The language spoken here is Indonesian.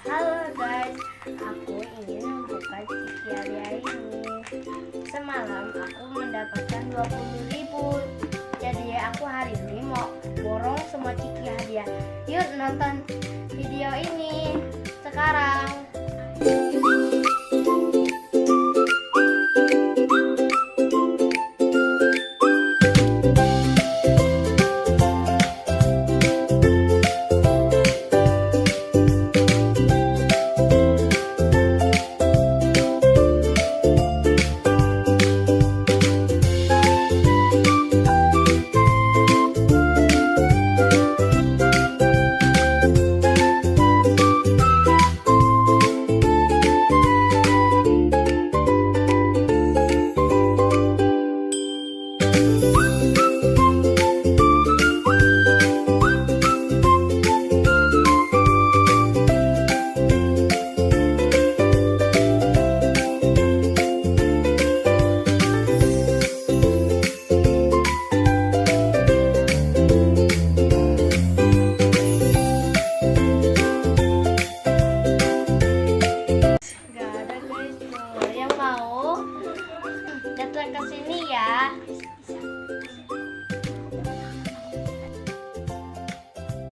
Halo guys, aku ingin membuka Ciki Alia ini. Semalam aku mendapatkan 20.000. Jadi aku hari ini mau borong semua Ciki hadiah. Yuk nonton video ini sekarang. Datang ke sini ya.